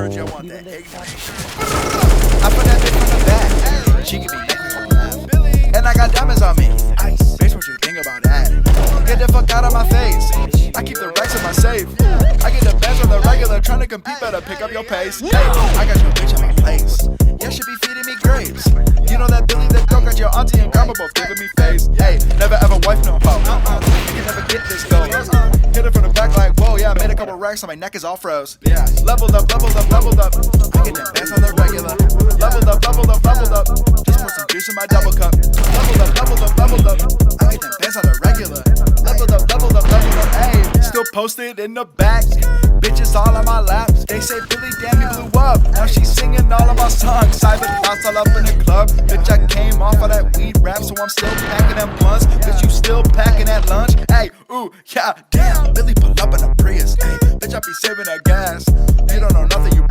heard you want that egg. I put that bitch on the back. She give me necklace on the left. And I got diamonds on me. Ice. Bitch, what you think about that? Get the fuck out of my face. I keep the racks in my safe. I get the best on the regular. Trying to compete, better pick up your pace. Hey, I got your bitch in my place. Yeah, she be feeding me grapes. You know that Billy that dog got your auntie and grandma both giving me face. Hey, never ever wife no hoe. You can never get this gold. Hit it from the back like, whoa, yeah, I made a couple racks on my neck is all froze. Yeah, leveled up, leveled up, leveled up. I get that bands on the regular. Leveled up, leveled up, leveled up. Just pour some juice in my double cup. Leveled up, leveled up, leveled up. I get that bands on the regular. Leveled up, leveled up, leveled up. Hey, still posted in the back. Bitches all on my lap. They say Billy, damn, you blew up. Now she's singing all of my songs. Cyber thoughts all up in the club. Bitch, I came off of that weed rap, so I'm still packing them blunts. Bitch, you still packing that lunch. Hey, ooh, yeah, damn. Billy pull up in a Prius. Hey, bitch, I be saving that gas. You don't know nothing, you